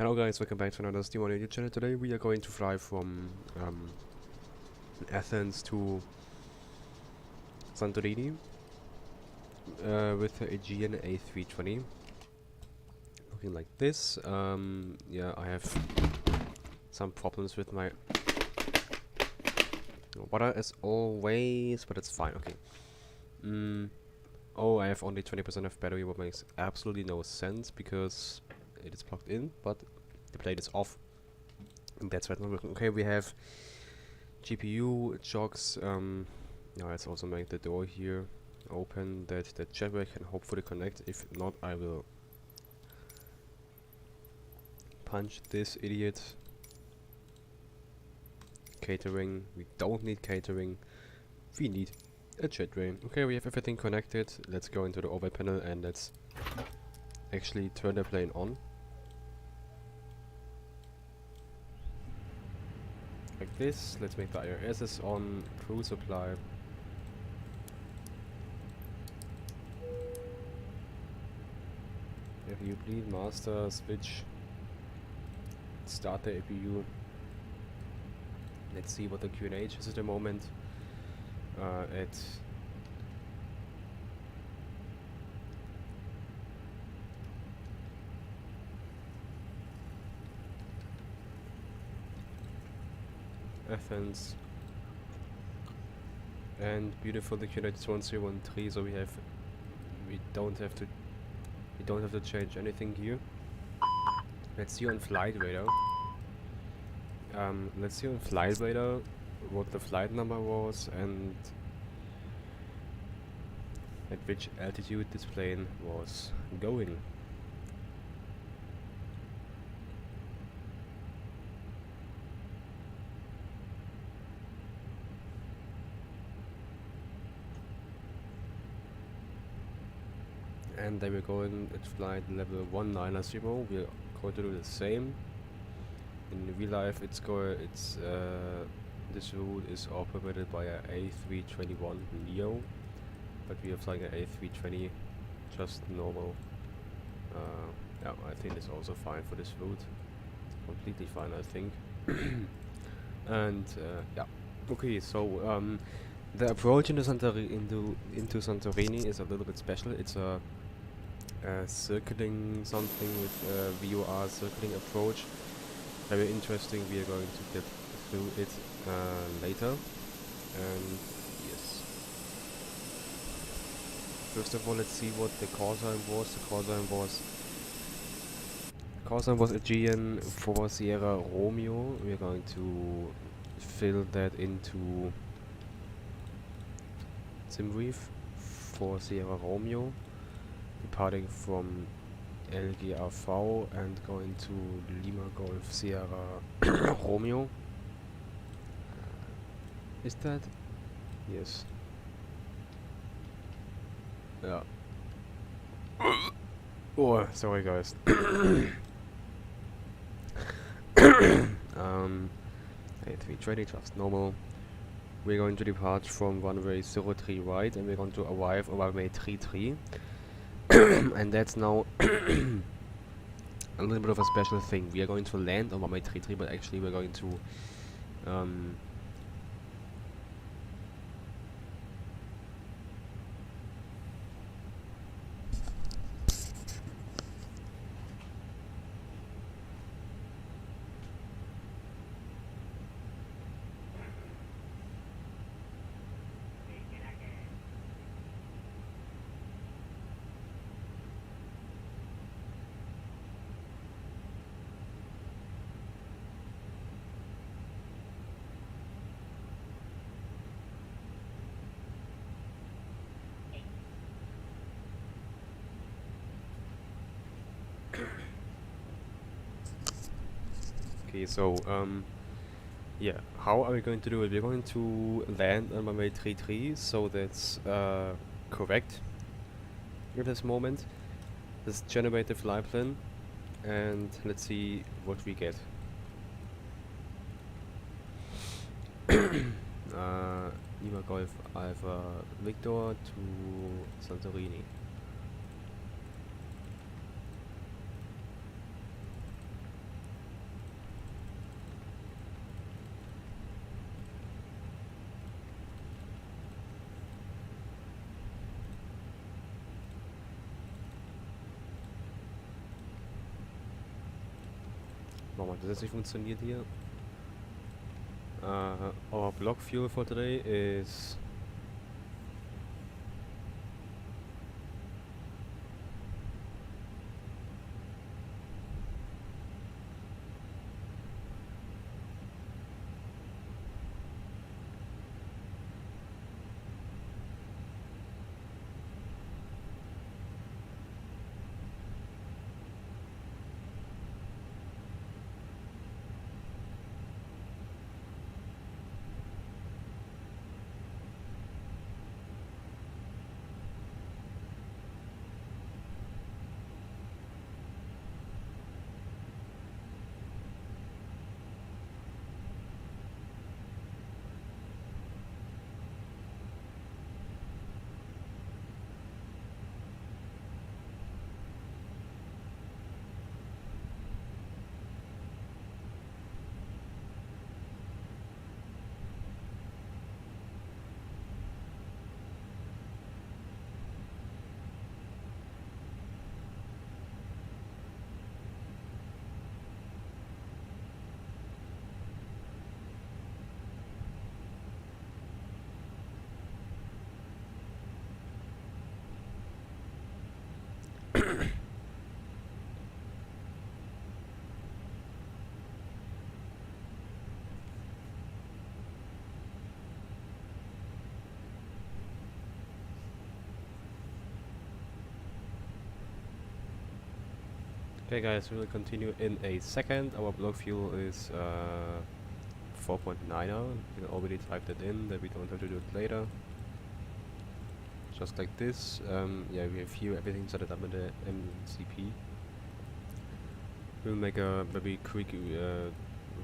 Hello guys, welcome back to another Steam on YouTube channel. Today we are going to fly from Athens to Santorini with the Aegean A320. Looking like this. Yeah, I have some problems with my water as always, but it's fine. Okay. Oh, I have only 20% of battery, what makes absolutely no sense because it is plugged in, but the plate is off. And that's why it's not working. Okay, we have GPU jogs. Yeah, let's also make the door here open that the jetway can hopefully connect. If not, I will punch this idiot. Catering. We don't need catering. We need a jetway. Okay, we have everything connected. Let's go into the overhead panel and let's actually turn the plane on. Like this. Let's make the IRSs on. Crew supply. APU bleed, master, switch. Start the APU. Let's see what the QNH is at the moment. At Athens and Beuteful, the QNH is 1013, so we don't have to change anything here. Let's see on flight radar. Let's see on flight radar what the flight number was and at which altitude this plane was going. And they were going at flight level 19 ZIBO. We are going to do the same. In real life, this route is operated by a A321 Neo, but we are flying an A320, just normal. Yeah, I think it's also fine for this route. Completely fine, I think. And yeah, okay. So the approach into Santorini is a little bit special. It's a circling something with VOR circling approach. Very interesting. We are going to get through it later. And yes. First of all, let's see what the call sign was. The call sign was Aegean for Sierra Romeo. We are going to fill that into SimReef for Sierra Romeo, departing from LGAV and going to Lima Golf Sierra Romeo. Is that? Yes. Yeah. Oh, sorry guys. A320 just normal. We're going to depart from runway 03 right and we're going to arrive on runway 33. And that's now a little bit of a special thing. We are going to land on runway 33, but actually we're going to okay, so yeah, how are we going to do it? We're going to land on runway 33, so that's correct at this moment. Let's generate the flight plan and let's see what we get. Lima Golf Alpha Victor to Santorini. Warum hat das jetzt nicht funktioniert hier? Our block fuel for today is okay, guys. We will continue in a second. Our block fuel is 4.9 now. You can already type that in, that we don't have to do it later. Just like this. Yeah, we have here everything set up in the MCP. We'll make a very quick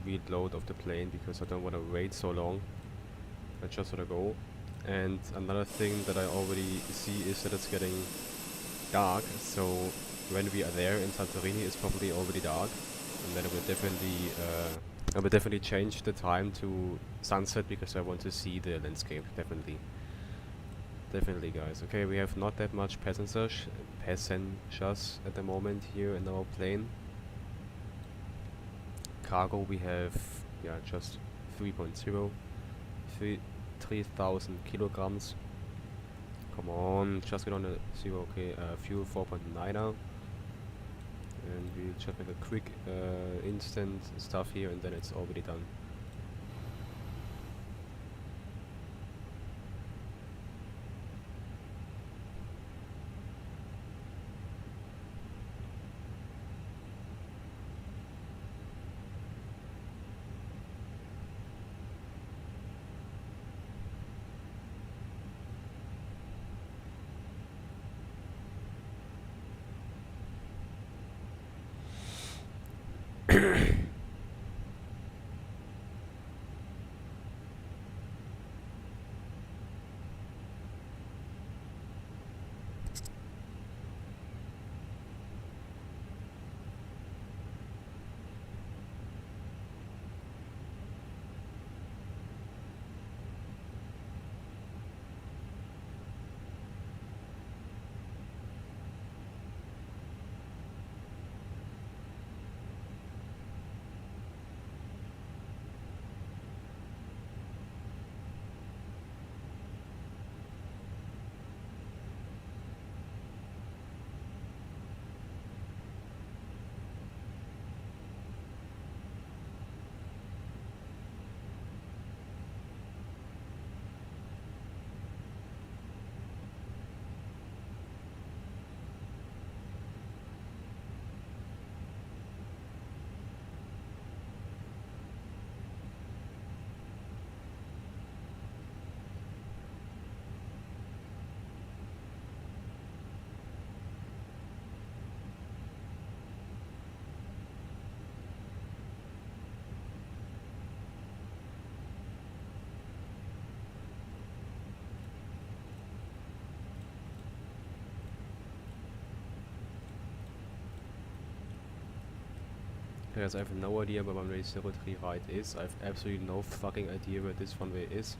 reload of the plane because I don't want to wait so long. I just want to go. And another thing that I already see is that it's getting dark, so when we are there in Santorini it's probably already dark, and then I will definitely change the time to sunset because I want to see the landscape. Definitely, guys. Okay, we have not that much passengers at the moment here in our plane. Cargo we have, yeah, just 3.0, 3,000 kilograms. Come on, just get on the zero. Okay, fuel 4.9 now, and we'll just make a quick instant stuff here, and then it's already done. Guys, I have no idea where runway 03 right is. I have absolutely no fucking idea where this runway is.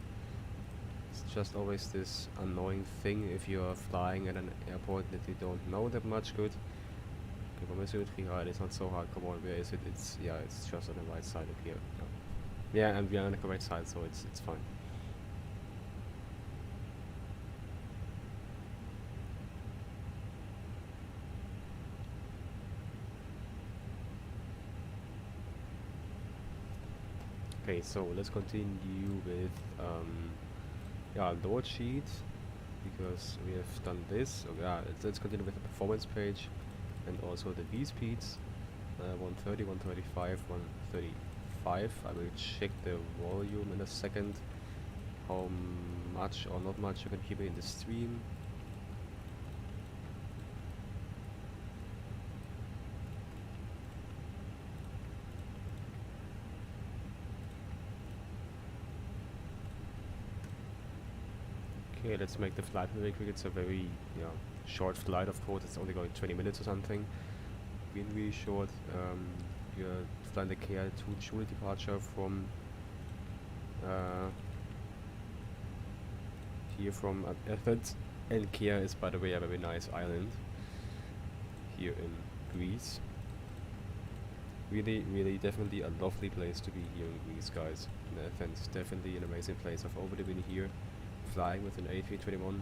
It's just always this annoying thing if you are flying at an airport that you don't know that much good. Okay, 103, it's not so hard. Come on, where is it? It's, yeah, it's just on the right side up here. Yeah, and we are on the correct side, so it's fine. Okay, so let's continue with yeah, load sheet, because we have done this. So yeah, let's continue with the performance page and also the V speeds. 130, 135, 135. I will check the volume in a second, how much or not much you can hear in the stream. Okay, let's make the flight very quick. It's a very short flight, of course. It's only going 20 minutes or something. Really short. We are flying the KL2 Joule departure from here from Athens. And Kea is, by the way, a very nice island here in Greece. Really, definitely a lovely place to be here in Greece, guys. In Athens, definitely an amazing place. I've already been here, flying with an A321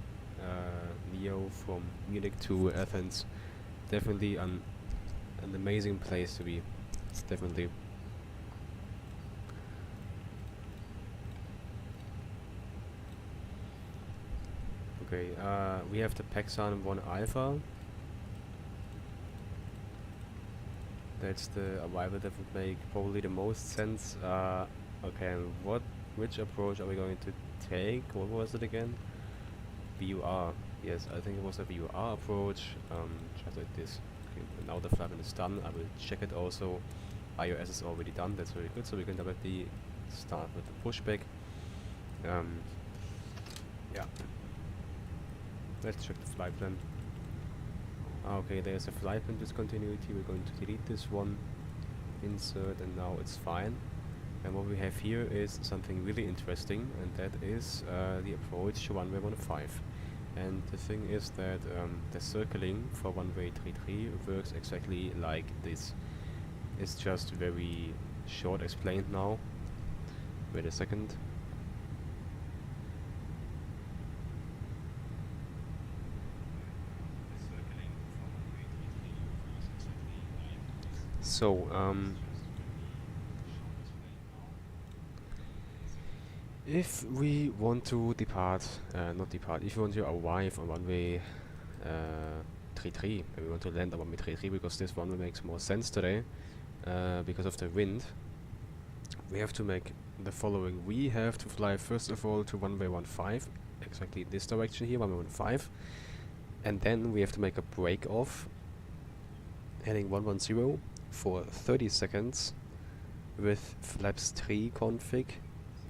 Neo from Munich to Athens. Definitely an amazing place to be. Definitely. Okay, we have the Pexan 1 Alpha. That's the arrival that would make probably the most sense. Okay, which approach are we going to take? What was it again? VUR. Yes, I think it was a VUR approach. Just like this. Okay, now the flight is done. I will check it also. iOS is already done. That's very good. So we can directly start with the pushback. Yeah. Let's check the flight plan. Okay, there's a flight plan discontinuity. We're going to delete this one, insert, and now it's fine. And what we have here is something really interesting, and that is the approach to runway 15. And the thing is that the circling for runway 33 works exactly like this. It's just very short explained now. Wait a second. So, if we want to if we want to arrive on runway 33, and we want to land on runway 33 because this runway makes more sense today, because of the wind, we have to make the following. We have to fly first of all to runway 15, exactly this direction here, runway 15, and then we have to make a break off, heading 110 for 30 seconds with flaps 3 config,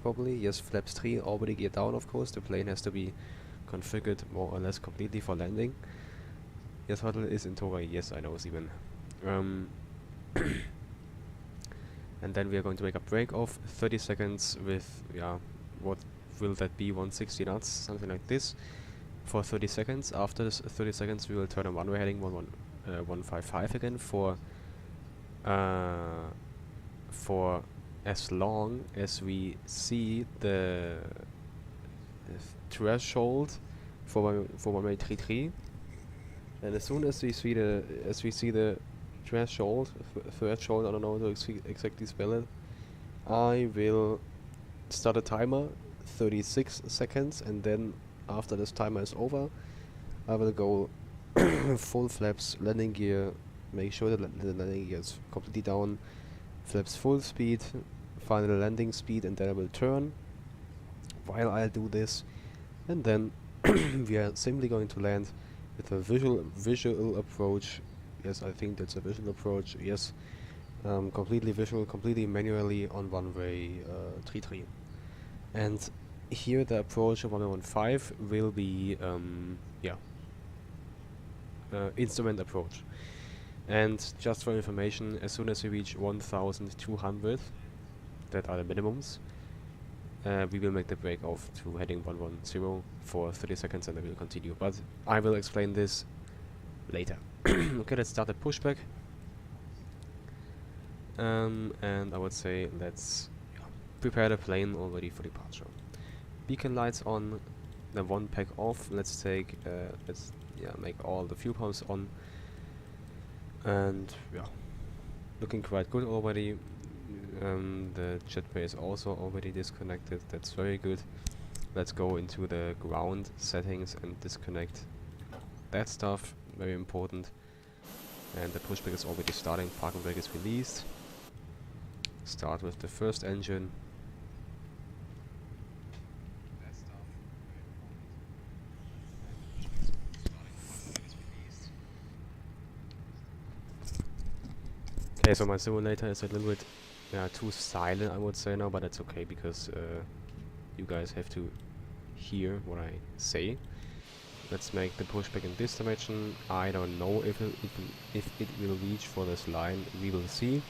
probably. Yes, flaps 3 already geared down, of course. The plane has to be configured more or less completely for landing. Yes, Huddle is in Tora. Yes, I know, Steven. And then we are going to make a break off 30 seconds with, what will that be, 160 knots, something like this, for 30 seconds. After this 30 seconds we will turn on runway heading 155 again for as long as we see the threshold for runway 33, and as soon as we see the threshold, I don't know how to exactly spell it, I will start a timer, 36 seconds, and then after this timer is over, I will go full flaps, landing gear, make sure that the landing gear is completely down, flaps full speed, final landing speed, and then I will turn while I do this, and then we are simply going to land with a visual approach. Yes, I think that's a visual approach. Yes, completely visual, completely manually on runway 33. And here the approach of runway 15 will be instrument approach. And just for information, as soon as we reach 1,200, that are the minimums, we will make the break off to heading 110 for 30 seconds, and then we will continue. But I will explain this later. Okay, let's start the pushback. And I would say let's prepare the plane already for departure. Beacon lights on, the one pack off. Let's take let's make all the fuel pumps on, and looking quite good already. The jetway is also already disconnected. That's very good. Let's go into the ground settings and disconnect that stuff. Very important. And the pushback is already starting. Parking brake is released. Start with the first engine. Okay, so my simulator is a little bit too silent, I would say now, but that's okay because you guys have to hear what I say. Let's make the pushback in this dimension. I don't know if it will reach for this line. We will see.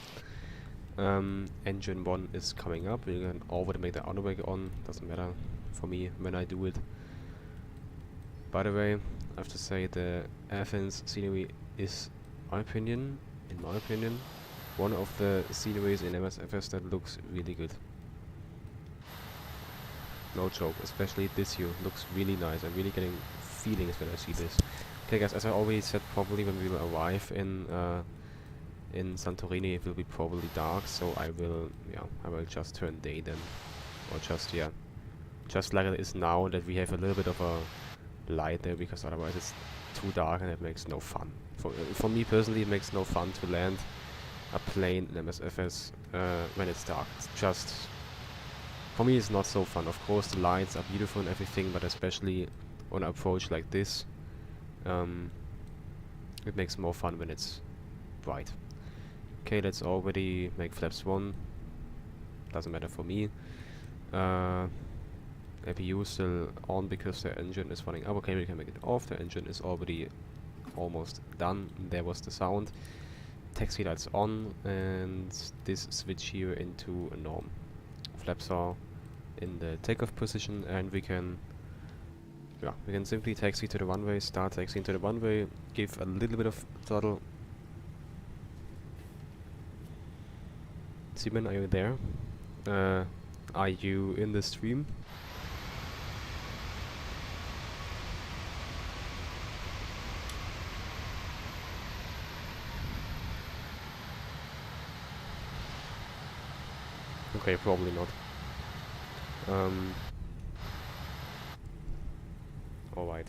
Engine 1 is coming up. We can already make the auto brake on. Doesn't matter for me when I do it. By the way, I have to say the Athens scenery is, in my opinion, one of the sceneries in MSFS that looks really good. No joke, especially this here looks really nice. I'm really getting feelings when I see this. Okay guys, as I already said, probably when we will arrive in Santorini it will be probably dark, so I will just turn day then. Or just like it is now, that we have a little bit of a light there, because otherwise it's too dark and it makes no fun. For me personally, it makes no fun to land a plane in MSFS when it's dark. It's just, for me it's not so fun. Of course the lights are beautiful and everything, but especially on an approach like this, it makes more fun when it's bright. Okay, let's already make flaps 1. Doesn't matter for me. APU still on because the engine is running up. Okay, we can make it off. The engine is already almost done. There was the sound. Taxi lights on, and this switch here into a norm. Flaps are in the takeoff position, and we can simply taxi to the runway, start taxiing to the runway, give a little bit of throttle. Simon, are you there? Are you in the stream? Okay, probably not. Alright.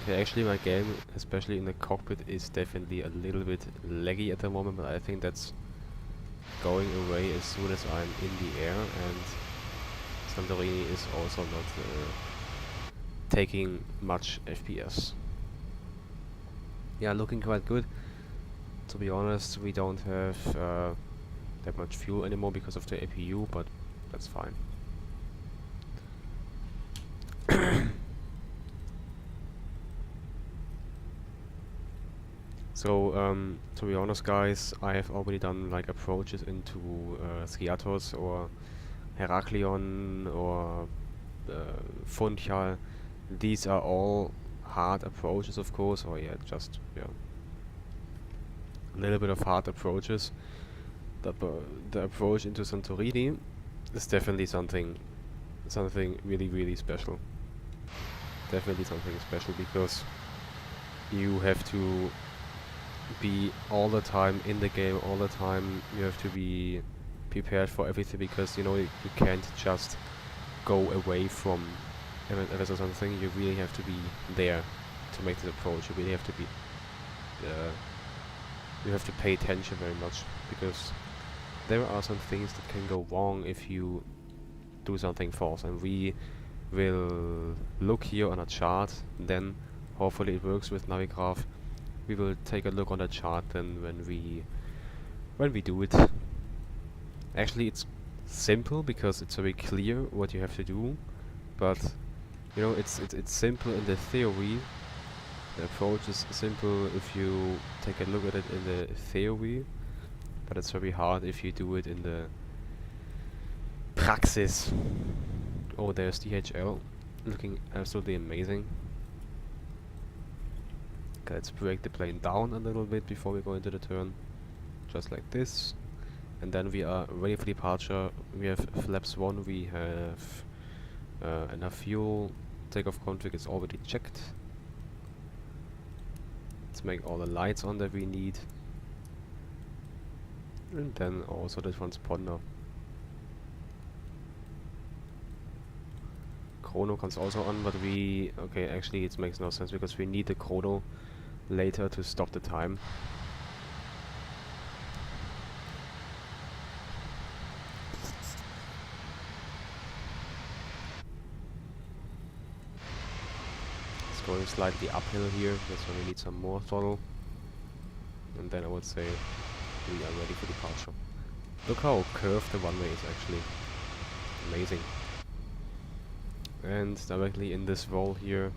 Okay, actually my game, especially in the cockpit, is definitely a little bit laggy at the moment, but I think that's going away as soon as I'm in the air, and Santorini is also not taking much FPS. Yeah, looking quite good. To be honest, we don't have that much fuel anymore because of the APU, but that's fine. So, to be honest guys, I have already done like approaches into Skiathos or Heraklion or Funchal. These are all hard approaches, of course, or just a little bit of hard approaches. The approach into Santorini is definitely something really, really special. Definitely something special, because you have to be all the time in the game, all the time. You have to be prepared for everything, because you can't just go away from MSFS or something. You really have to be there to make this approach. You really have to be you have to pay attention very much, because there are some things that can go wrong if you do something false, and we will look here on a chart, then hopefully it works with Navigraph. We will take a look on the chart then when we do it. Actually it's simple because it's very clear what you have to do, but it's simple in the theory. The approach is simple if you take a look at it in the theory, but it's very hard if you do it in the praxis. Oh, there's DHL, looking absolutely amazing. Okay, let's break the plane down a little bit before we go into the turn. Just like this. And then we are ready for departure. We have flaps 1, we have enough fuel. Takeoff config is already checked. Let's make all the lights on that we need. And then also the transponder. Chrono comes also on, but we... Okay, actually it makes no sense because we need the chrono later to stop the time. It's going slightly uphill here, that's why we need some more throttle. And then I would say we are ready for departure. Look how curved the runway is actually. Amazing. And directly in this roll here.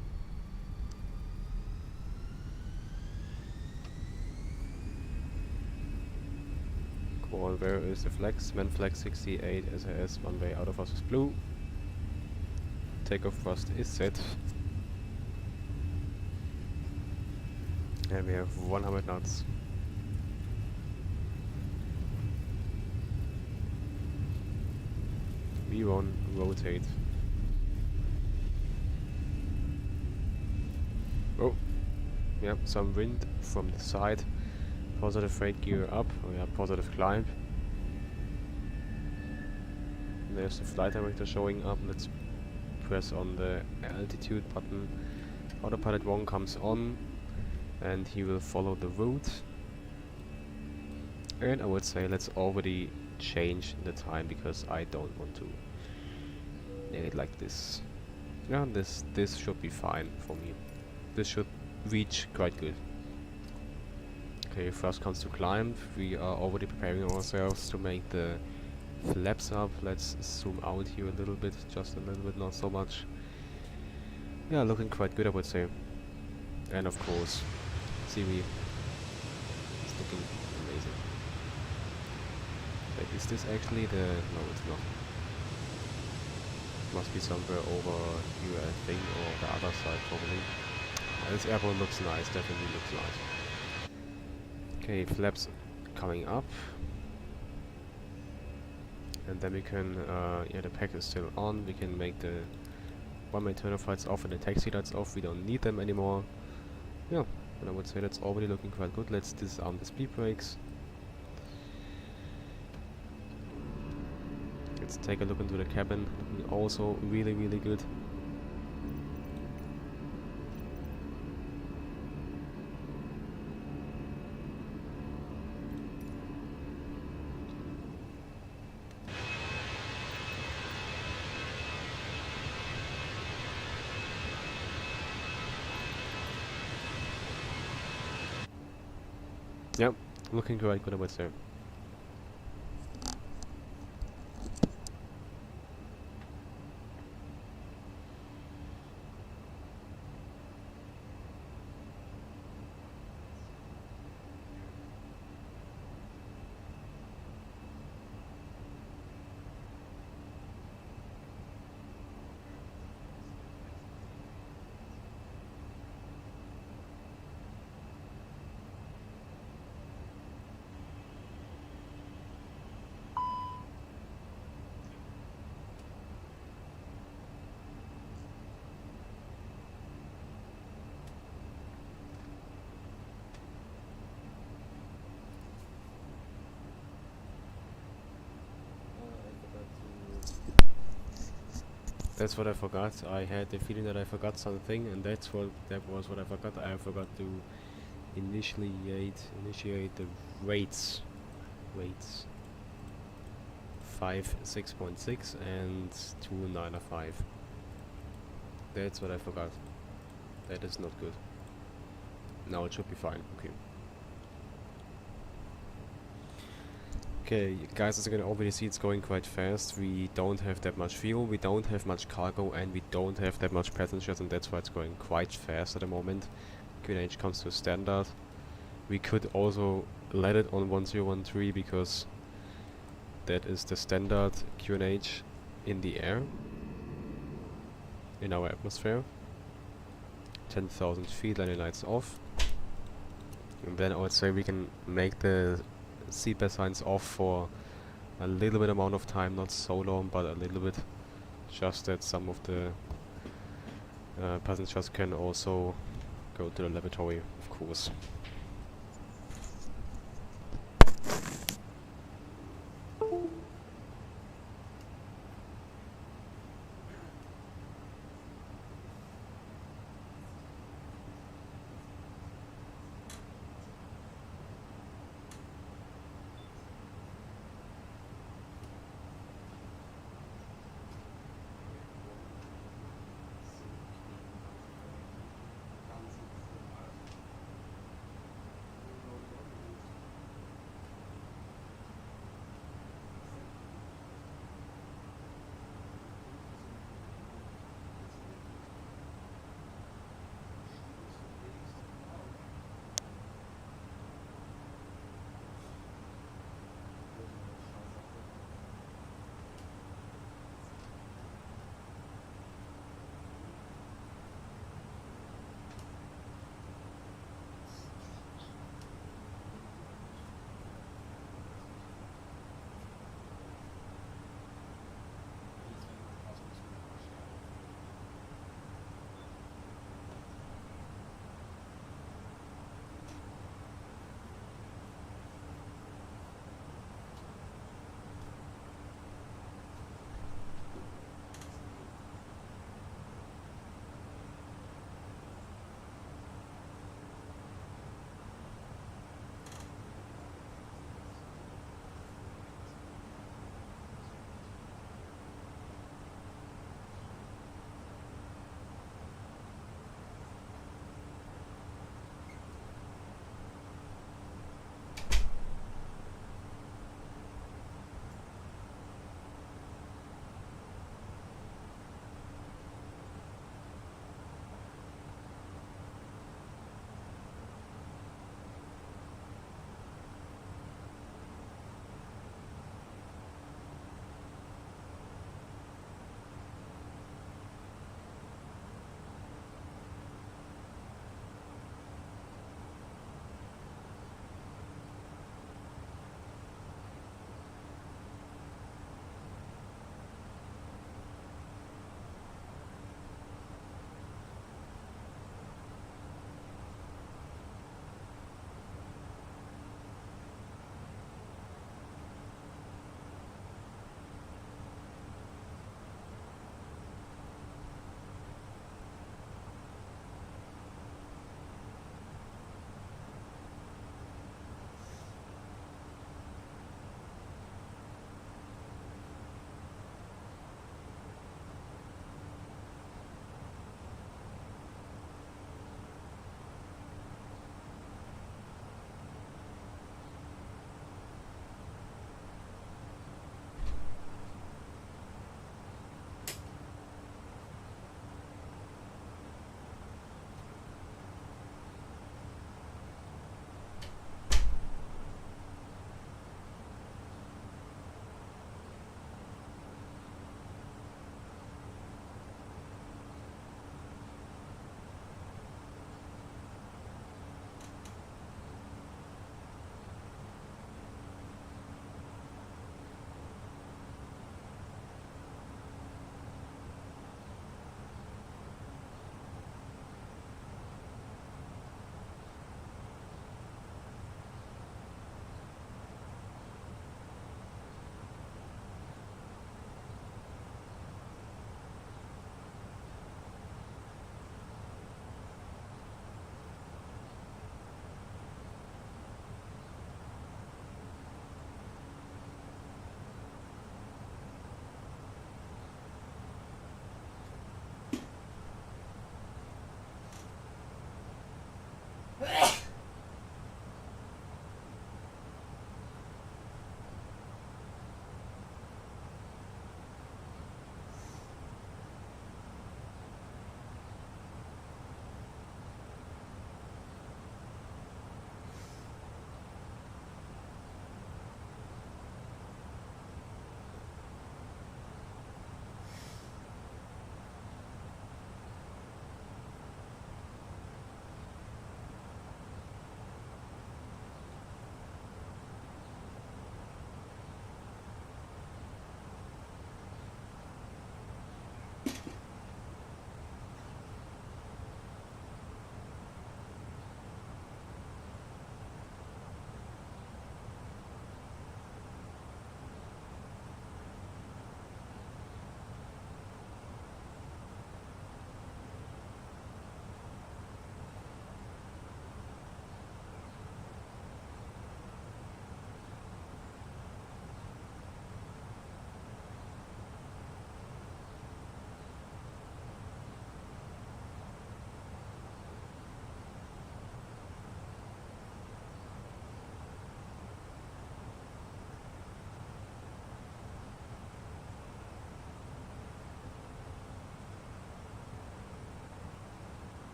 Come on, where is the flex? Man flag 68 SAS, runway out of us is blue. Takeoff thrust is set. And we have 100 knots. V1, rotate. Oh, yep, some wind from the side. Positive rate gear up. Oh yeah, positive climb. And there's the flight director showing up. Let's press on the altitude button. Autopilot 1 comes on, and he will follow the route. And I would say let's already change the time because I don't want to make it like this. Yeah, this should be fine for me. This should reach quite good. Okay, first comes to climb. We are already preparing ourselves to make the flaps up. Let's zoom out here a little bit, just a little bit, not so much. Yeah, looking quite good I would say. And of course, Siri is looking amazing. Wait, is this actually the... no, it's not. Must be somewhere over here I think, or the other side probably. This airport looks nice, definitely looks nice. Okay, flaps coming up. And then we can, yeah, the pack is still on. We can make the one-way turn lights off and the taxi lights off. We don't need them anymore. Yeah, and I would say that's already looking quite good. Let's disarm the speed brakes. Let's take a look into the cabin. Looking also really, really good. Yep, looking quite good I would say. That's what I forgot. I had the feeling that I forgot something, and that was what I forgot. I forgot to initiate the rates. 5.6.6 and 2.9.5. That's what I forgot. That is not good. Now it should be fine. Okay. Okay, guys, as you can already see, it's going quite fast. We don't have that much fuel, we don't have much cargo, and we don't have that much passengers, and that's why it's going quite fast at the moment. QNH comes to standard. We could also let it on 1013 because that is the standard QNH in the air, in our atmosphere. 10,000 feet, landing lights off. And then I would say we can make the seatbelt signs off for a little bit amount of time, not so long, but a little bit, just that some of the passengers can also go to the lavatory, of course.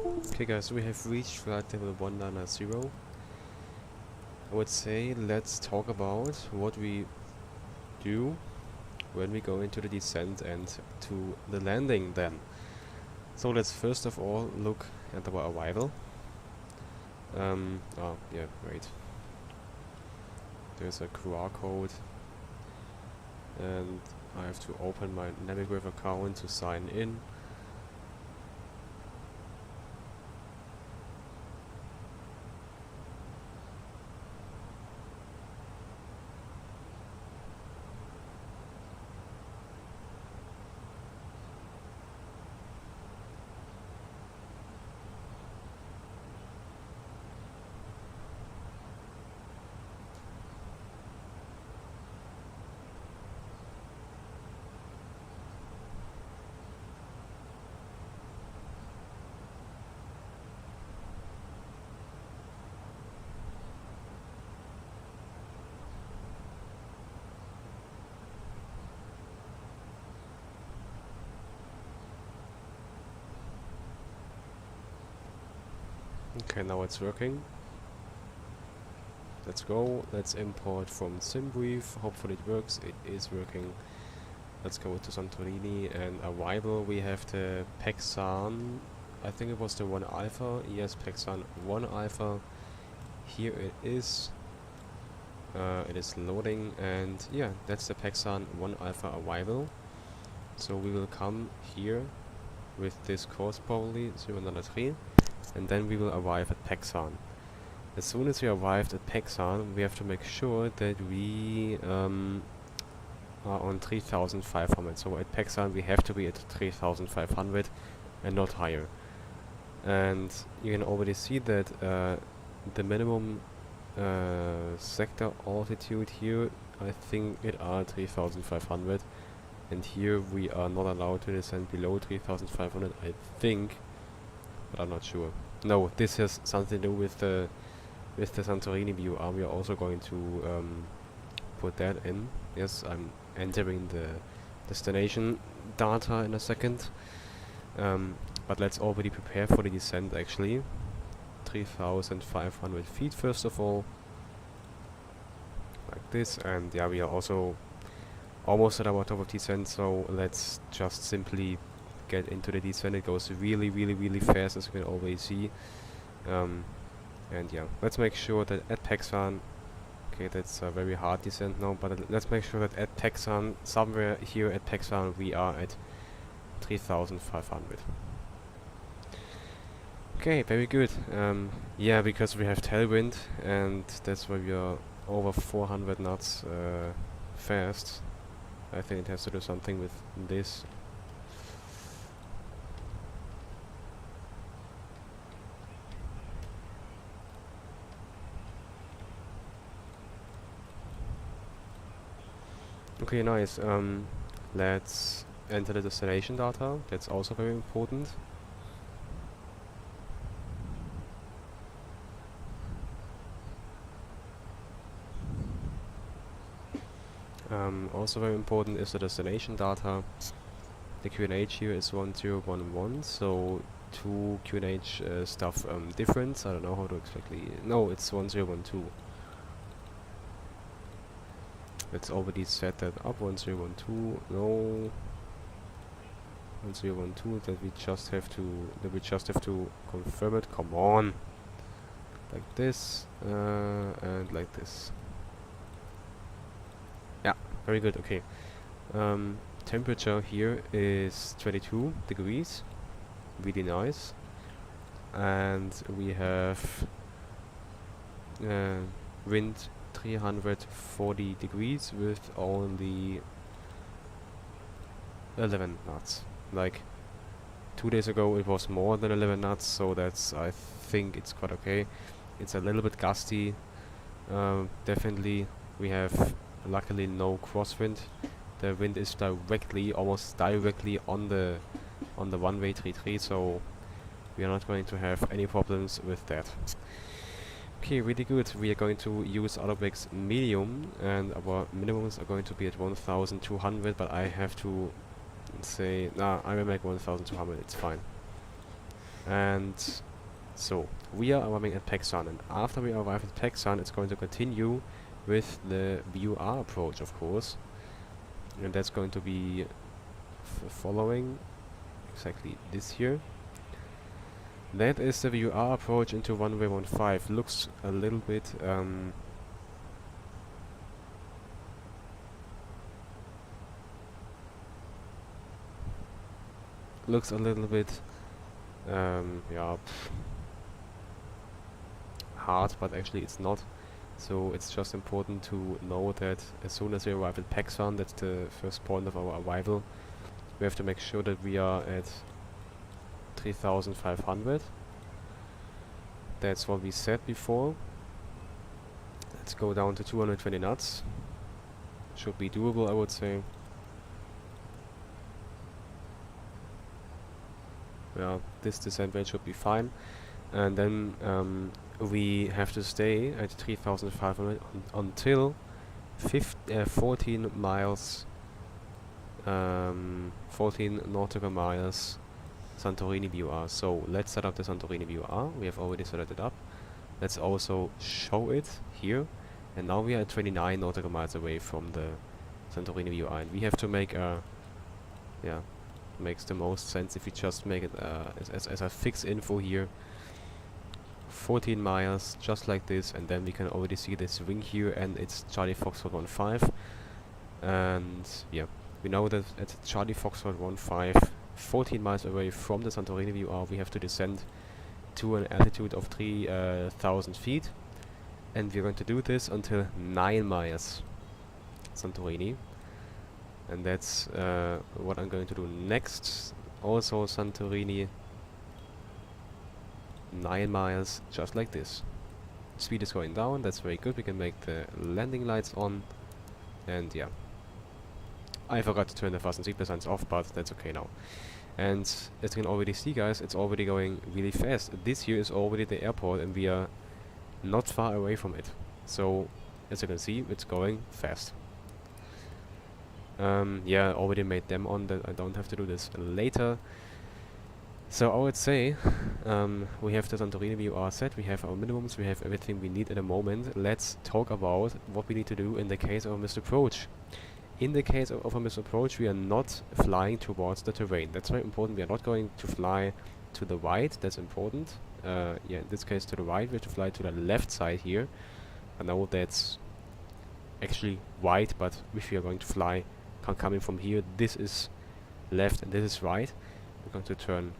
Okay guys, we have reached flight level 190. I would say let's talk about what we do when we go into the descent and to the landing then. So let's first of all look at our arrival. Oh yeah, wait. There's a QR code and I have to open my Navigraph account to sign in. Okay, now it's working. Let's go. Let's import from SimBrief. Hopefully it works. It is working. Let's go to Santorini and arrival. We have the Pexan. I think it was the 1 alpha. Yes, Pexan 1 alpha. Here it is. It is loading, and yeah, that's the Pexan 1 alpha arrival. So we will come here with this course probably 093. And then we will arrive at Pexan. As soon as we arrived at Pexan, we have to make sure that we are on 3500. So at Pexan we have to be at 3500 and not higher. And you can already see that the minimum sector altitude here, I think it are 3500. And here we are not allowed to descend below 3500, I think. But I'm not sure. No, this has something to do with the Santorini view. We are also going to put that in. Yes, I'm entering the destination data in a second. But let's already prepare for the descent actually. 3500 feet first of all. Like this, and yeah, we are also almost at our top of descent, so let's just simply get into the descent. It goes really fast, as you can always see. And yeah, let's make sure that at Pexan, okay, that's a very hard descent now, but let's make sure that at Pexan, somewhere here at Pexan, we are at 3500. Okay, very good. Yeah, because we have tailwind, and that's why we are over 400 knots fast. I think it has to do something with this. Okay, nice. Let's enter the destination data. That's also very important. Also very important is the destination data. The QNH here is 1011, so 2 QNH stuff difference. I don't know how to exactly. No, it's 1012. Let's already set that up. 1012. No. 1012. That we just have to confirm it. Come on. Like this and like this. Yeah, very good. Okay. Temperature here is 22 degrees. Really nice. And we have wind 340 degrees with only 11 knots. Like 2 days ago it was more than 11 knots, so that's, I think it's quite okay. It's a little bit gusty. Definitely we have luckily no crosswind. The wind is almost directly on the one-way 33, so we are not going to have any problems with that. Okay, really good. We are going to use AutoBrake's medium, and our minimums are going to be at 1200, but I have to say, I will make 1200, it's fine. And so we are arriving at Pexan, and after we arrive at Pexan, it's going to continue with the VUR approach, of course, and that's going to be following exactly this here. That is the VUR approach into runway 15. Looks a little bit yeah, hard, but actually it's not. So it's just important to know that as soon as we arrive at Pexan, that's the first point of our arrival, we have to make sure that we are at 3,500. That's what we said before. Let's go down to 220 knots. Should be doable, I would say. Yeah, this descent rate should be fine. And then we have to stay at 3,500 until 14 miles, 14 nautical miles Santorini VUR. So let's set up the Santorini VUR. We have already set it up. Let's also show it here. And now we are at 29 nautical miles away from the Santorini VUR. And we have to make a, yeah, makes the most sense if we just make it as a fixed info here. 14 miles, just like this, and then we can already see this ring here, and it's Charlie Foxtrot 15. And yeah, we know that at Charlie Foxtrot 15, 14 miles away from the Santorini VUR, we have to descend to an altitude of 3,000 feet, and we're going to do this until 9 miles Santorini, and that's what I'm going to do next. Also Santorini, 9 miles, just like this. Speed is going down, that's very good. We can make the landing lights on, and yeah, I forgot to turn the fast and speed signs off, but that's okay now. And as you can already see, guys, it's already going really fast. This here is already the airport, and we are not far away from it. So as you can see, it's going fast. Yeah, I already made them on, that I don't have to do this later. So I would say we have the Santorini VUR set, we have our minimums, we have everything we need at the moment. Let's talk about what we need to do in the case of a missed approach. In the case of a missed approach, we are not flying towards the terrain. That's very important. We are not going to fly to the right. That's important. Yeah, in this case to the right. We have to fly to the left side here. I know that's actually right, but if we are going to fly coming from here, this is left and this is right. We're going to turn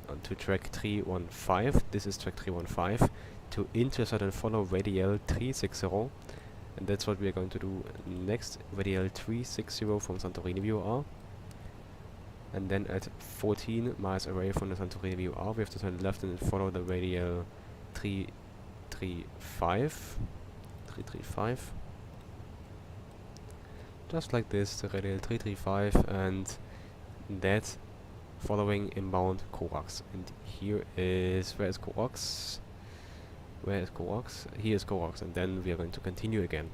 onto track 315. This is track 315 to intercept and follow radial 360. And that's what we are going to do next. Radial 360 from Santorini VUR. And then at 14 miles away from the Santorini VUR, we have to turn left and follow the radial 335. Just like this, the radial 335, and that following inbound coax. And here is, where is coax? Where is coax? Here is coax, and then we are going to continue again.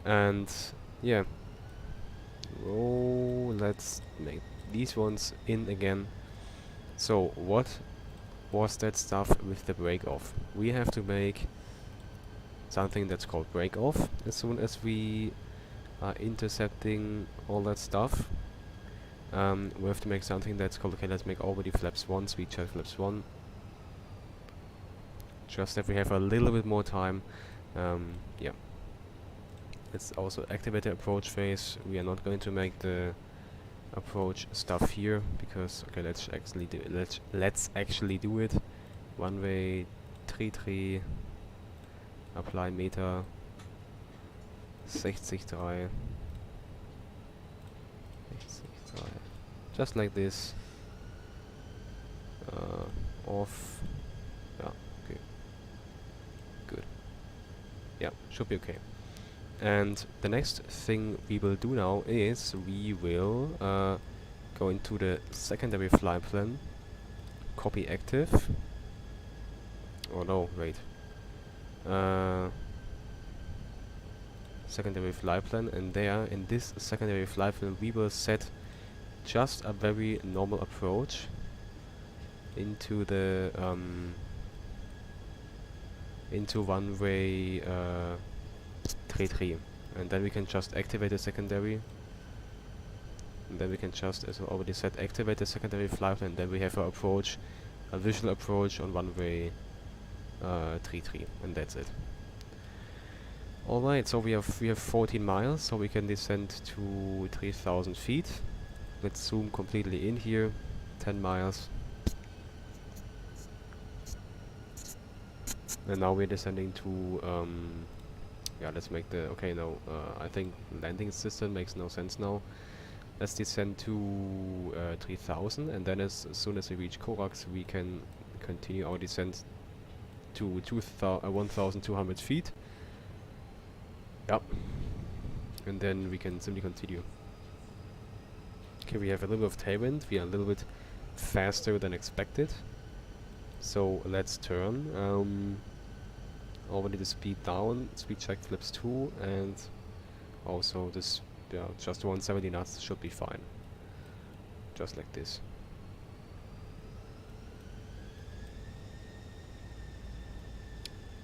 And yeah, let's make these ones in again. So what was that stuff with the break off? We have to make something that's called break off as soon as we are intercepting all that stuff. We have to make something that's called, okay, let's make already flaps 1, speed check flaps 1. Just that we have a little bit more time. Yeah. Let's also activate the approach phase. We are not going to make the approach stuff here because, okay, let's actually do it. Runway 33, apply Meter 63, just like this. Off. Yeah, okay. Good. Yeah, should be okay. And the next thing we will do now is we will go into the secondary flight plan, copy active. Oh no, wait. Secondary flight plan, and there in this secondary flight plan we will set just a very normal approach into the into runway 33, and then we can just activate the secondary, and then we can just, as I already said, activate the secondary flight, and then we have a visual approach on runway 33, and that's it. Alright, so we have 14 miles, so we can descend to 3,000 feet. Let's zoom completely in here. 10 miles. And now we're descending to, yeah, let's make the, okay, no, I think landing system makes no sense now. Let's descend to 3,000, and then as soon as we reach Korax, we can continue our descent to 1,200 feet. Yep. And then we can simply continue. Okay, we have a little bit of tailwind. We are a little bit faster than expected. So let's turn. Already the speed down. Speed check flips 2, and also this, yeah, just 170 knots should be fine. Just like this.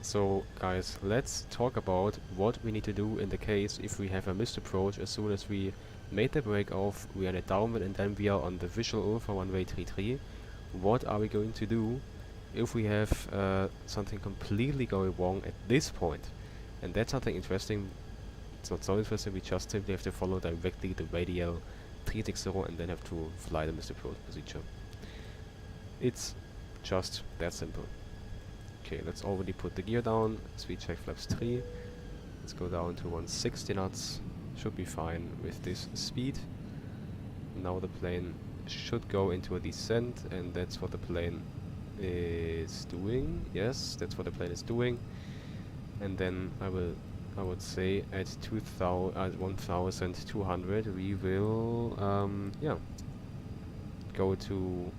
So guys, let's talk about what we need to do in the case if we have a missed approach. As soon as we made the break off, we are in a downwind, and then we are on the visual for runway 33. What are we going to do if we have something completely going wrong at this point? And that's something interesting. It's not so interesting, we just simply have to follow directly the radial 360 and then have to fly the missed approach procedure. It's just that simple. Okay, let's already put the gear down. Speed check flaps 3. Let's go down to 160 knots. Should be fine with this speed. Now the plane should go into a descent, and that's what the plane is doing. Yes, that's what the plane is doing. And then I would say at 1,200 we will yeah, go to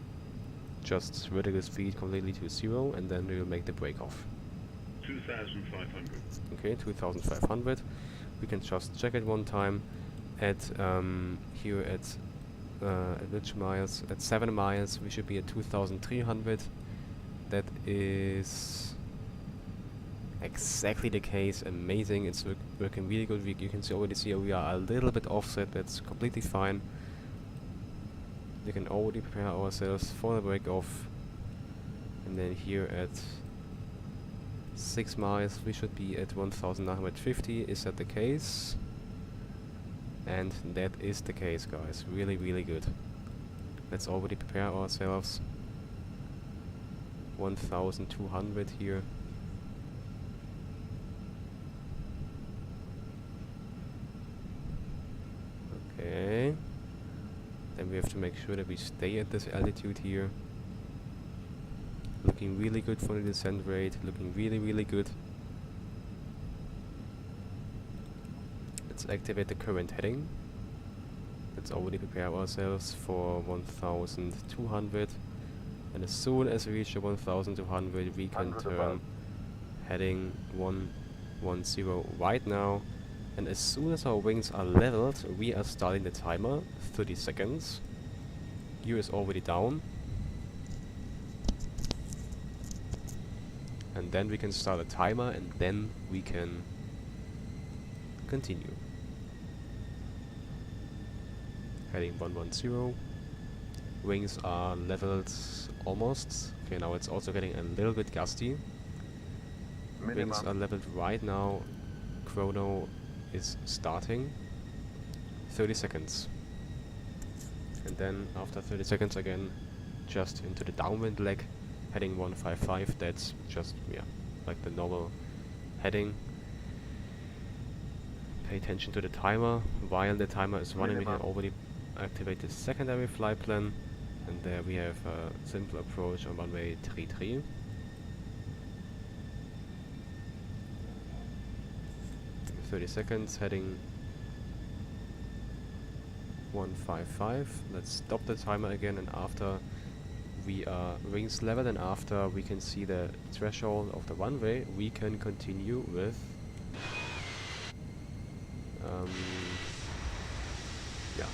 just vertical speed completely to 0, and then we will make the break off. 2,500. Okay, 2,500. We can just check it one time at here at which miles? At 7 miles we should be at 2,300. That is exactly the case. Amazing, it's working really good. You can already see we are a little bit offset. That's completely fine. We can already prepare ourselves for the break off, and then here at 6 miles we should be at 1,950. Is that the case? And that is the case, guys. Really, really good. Let's already prepare ourselves. 1,200 here. Okay. Then we have to make sure that we stay at this altitude here. Looking really good for the descent rate. Looking really, really good. Let's activate the current heading. Let's already prepare ourselves for 1,200. And as soon as we reach the 1,200, we can turn heading 110 right now. And as soon as our wings are leveled, we are starting the timer. 30 seconds. Gear is already down. And then we can start a timer, and then we can continue. Heading 110. Wings are leveled almost. Okay, now it's also getting a little bit gusty. Wings are leveled right now. Chrono is starting. 30 seconds. And then after 30 seconds again, just into the downwind leg, heading 155. That's just, yeah, like the normal heading. Pay attention to the timer. While the timer is running, we can already activate the secondary flight plan. And there we have a simple approach on runway 33. .30 seconds, heading 155. Let's stop the timer again, and after we are wings level and after we can see the threshold of the runway, we can continue with yeah,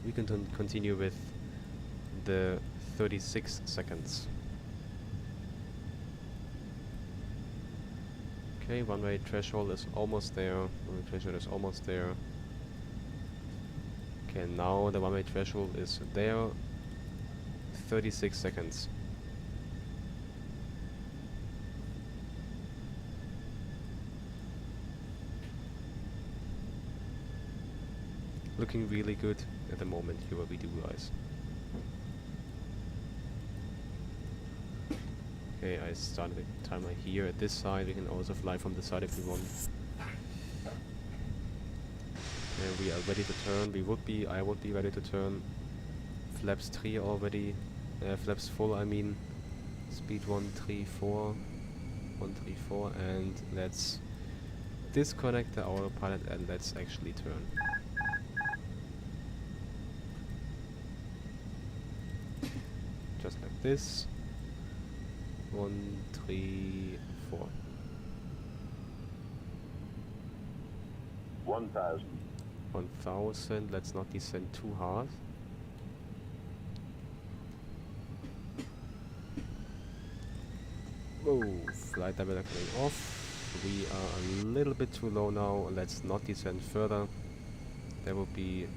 we can continue with the 36 seconds. Okay, one-way threshold is almost there. One-way threshold is almost there. Okay, now the one-way threshold is there. 36 seconds. Looking really good at the moment here what we do, guys. Okay, I started the timer here at this side. We can also fly from the side if we want. And we are ready to turn. I would be ready to turn. Flaps 3 already. Flaps full, I mean. Speed 134. 134, and let's disconnect the autopilot and let's actually turn. Just like this. 1, 3, 4. 1,000. 1,000. Let's not descend too hard. Whoa, flight level coming off. We are a little bit too low now. Let's not descend further. That would be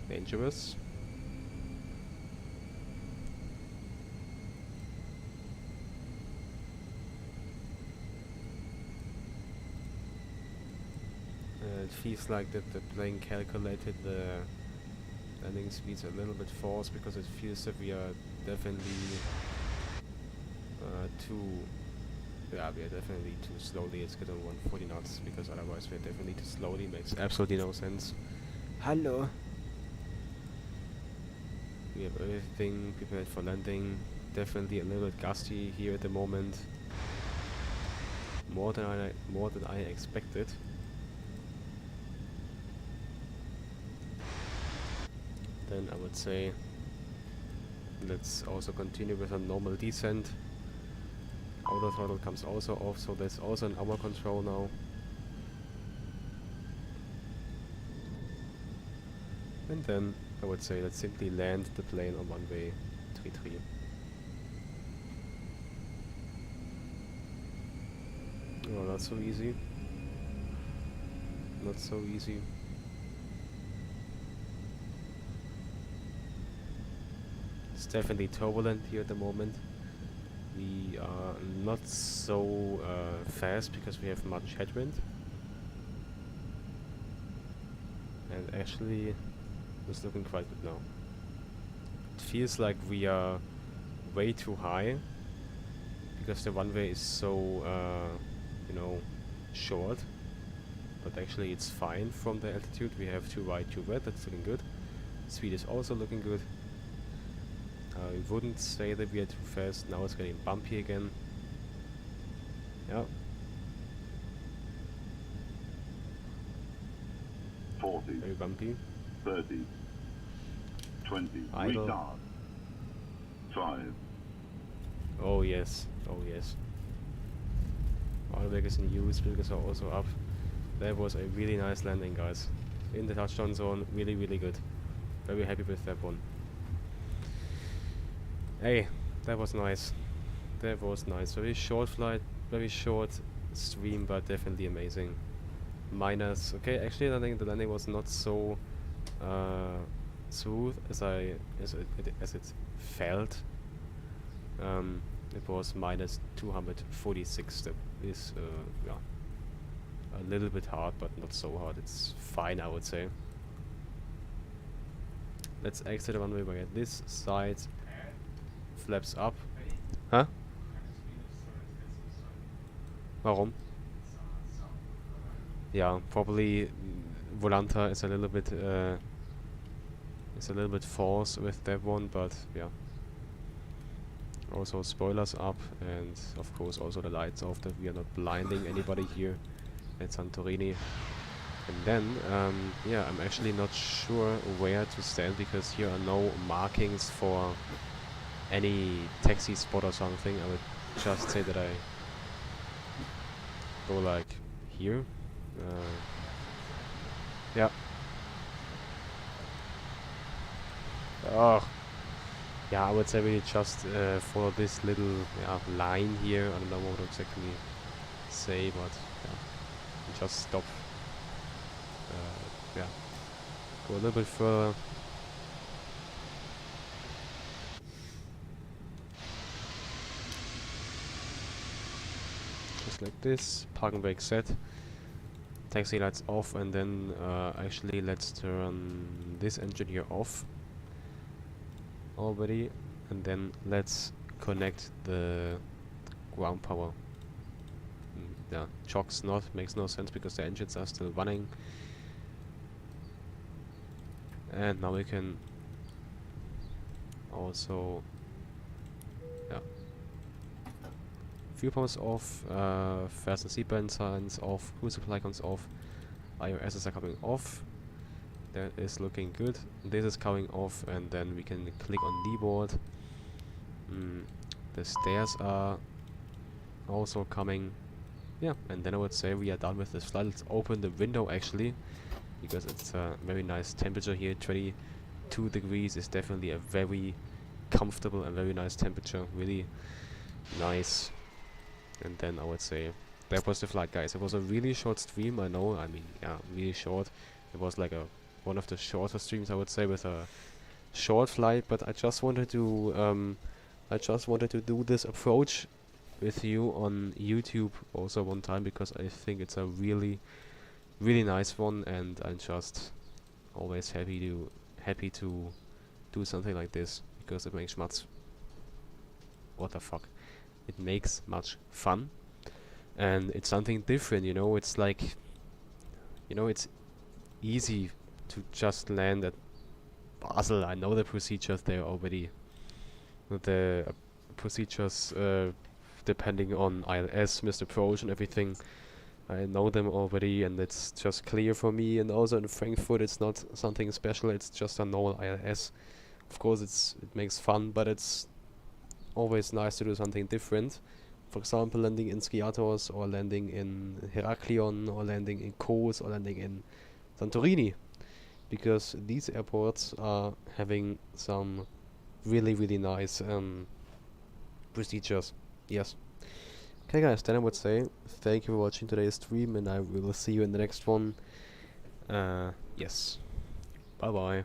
dangerous. It feels like that the plane calculated the landing speeds a little bit forced, because it feels that we are definitely we are definitely too slowly. Let's get on 140 knots, because otherwise we're definitely too slowly. Makes absolutely no sense. Hello. We have everything prepared for landing. Definitely a little bit gusty here at the moment. More than I expected. Then I would say let's also continue with a normal descent. Auto throttle comes also off, so that's also in our control now. And then I would say let's simply land the plane on runway 33. Oh, not so easy. Not so easy. It's definitely turbulent here at the moment. We are not so fast because we have much headwind. And actually, it's looking quite good now. It feels like we are way too high because the runway is so, you know, short. But actually it's fine from the altitude. We have too wide, too wet. That's looking good. Speed is also looking good. I wouldn't say that we are too fast. Now it's getting bumpy again. Yeah. 40. Very bumpy. 30. 20. Idle. Retard. 5. Oh yes. Oh yes. All vehicles in use. Vehicles are also up. That was a really nice landing, guys. In the touchdown zone. Really, really good. Very happy with that one. Hey, that was nice. That was nice. Very short flight, very short stream, but definitely amazing. Minus, okay, actually I think the landing was not so smooth as it felt. It was minus 246. That is, yeah, a little bit hard, but not so hard. It's fine, I would say. Let's exit the runway by this side. Flaps up. Huh? Warum? Yeah, probably Volanta is a little bit false with that one, but yeah. Also spoilers up, and of course also the lights off, that we are not blinding anybody here at Santorini. And then, yeah, I'm actually not sure where to stand, because here are no markings for any taxi spot or something. I would just say that I go like here. Yeah. Oh, yeah, I would say we just follow this little line here. I don't know what to exactly say, but yeah, we just stop. Yeah, go a little bit further. Just like this. Parking brake set. Taxi lights off, and then actually let's turn this engine here off already, and then let's connect the ground power. Yeah, chocks not, makes no sense because the engines are still running. And now we can also, yeah, fuel pumps off, fasten seatbelt signs off, cruise supply comes off, IOSs are coming off. That is looking good. This is coming off, and then we can click on keyboard. The stairs are also coming. Yeah, and then I would say we are done with this flight. Let's open the window actually, because it's a very nice temperature here. 22 degrees is definitely a very comfortable and very nice temperature. Really nice. And then I would say that was the flight, guys. It was a really short stream, I know. I mean, yeah, really short. It was like one of the shorter streams, I would say, with a short flight. But I just wanted to do this approach with you on YouTube also one time, because I think it's a really nice one, and I'm just always happy to do something like this, because it makes much it makes much fun, and it's something different, you know. It's like, you know, it's easy to just land at Basel. I know the procedures there already. The procedures depending on ILS, Mr. Approach and everything. I know them already, and it's just clear for me. And also in Frankfurt, it's not something special. It's just a normal ILS. Of course, it makes fun, but it's always nice to do something different. For example, landing in Skiathos, or landing in Heraklion, or landing in Kos, or landing in Santorini, because these airports are having some really nice procedures. Yes. Okay, guys, then I would say thank you for watching today's stream, and I will see you in the next one. Yes. Bye bye.